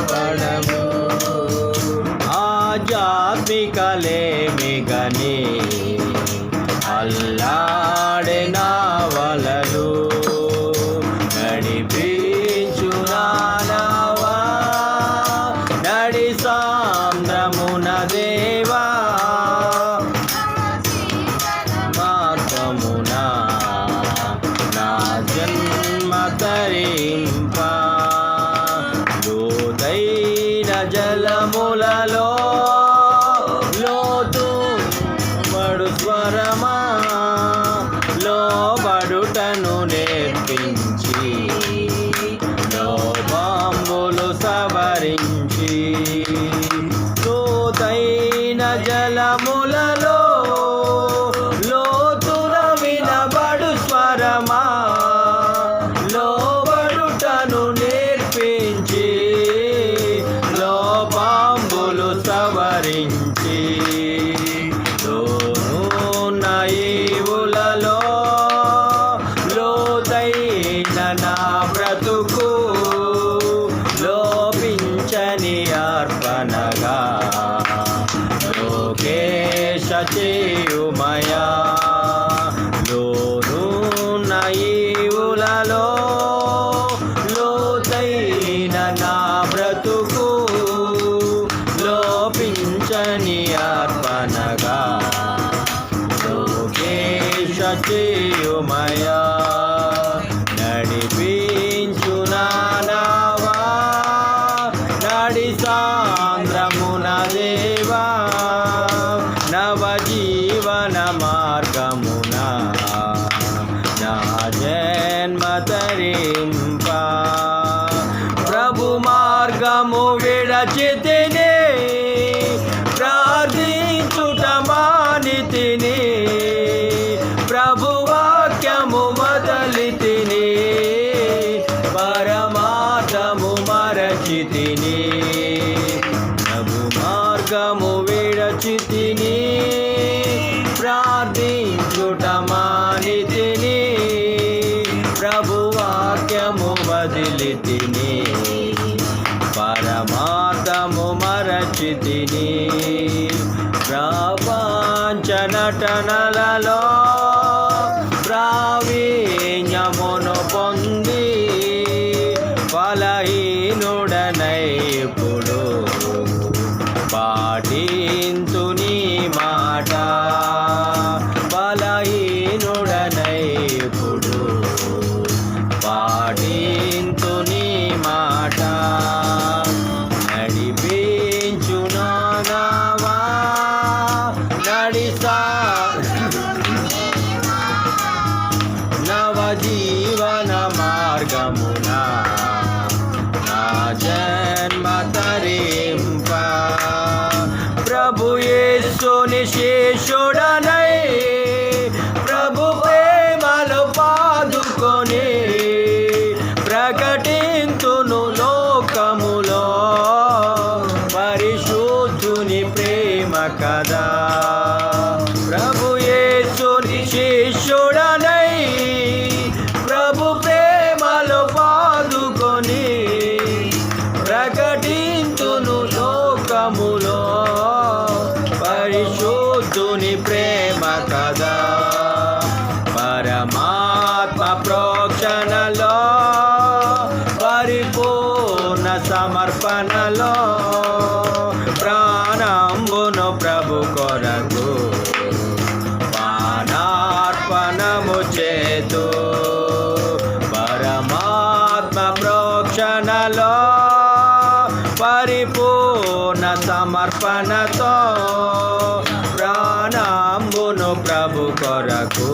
పడము. ఆధ్యాత్మికలేమిగని అల్లాడే నావలలు నడిపించు నావా నడి సాంద్రమున దేవా మార్గమున నా జన్మ తరింప లోతైన జలములలో లోతు పడు స్వరమా లోబడుటను నేర్పించి లోపాంబులు సవరించి లోతైన జలములలో లోతున వినబడు స్వరమా లోబడుటను నేర్పించి లోపాంబులు సవరించి ఈవులలో లోతైన నా బ్రతుకు లోపించని అర్పణగా లోకేశ చేయుమయా లోనున్న ఈవులలో లోతైన నా బ్రతుకు లోపించని అర్పణగా చేయుమయా నడిపించు నావా నడి సాంద్రమున దేవా నవజీవన మార్గమున నా జన్మ తరింప ప్రభు మార్గము విడచితిని ప్రార్థించుట మానితిని ప్రభు వాక్యము వదలితిని పరమార్థము మరచితిని ప్రభు మార్గము విడచితిని ప్రార్థించుట మానితిని ప్రభు వాక్యము వదిలితిని పరమార్థము మరచితిని ప్రపంచ నటనలలో ప్రావీణ్యమును పొంది బలహీనుడనైపుడు పాటింతు నీ మాట బలహీనుడనైపుడు పాటింతు నీ మాట నడిపించు నావా నడిసా నవజీవన మార్గమున నా జన్మ తరింప ప్రభు యేసుని శిష్యుడనై ప్రభు ప్రేమలో పాదుకొని ప్రకటింతును లోకములో పరిశుద్ధుని ప్రేమ కదా ప్రభు యేసుని శిష్యుడనై ప్రభు ప్రేమలో పాదుకొని ప్రకటింతును లోకములో పరిశుద్ధుని ప్రేమ కదా పరమాత్మ ప్రోక్షణలో పరిపూర్ణ సమర్పణలో ప్రాణంబును ప్రభు కొరకు పానార్పణము చేతు పరమాత్మ ప్రోక్షణలో పరిపూర్ణ సమర్పణతో ప్రాణంబును ప్రభు కొరకు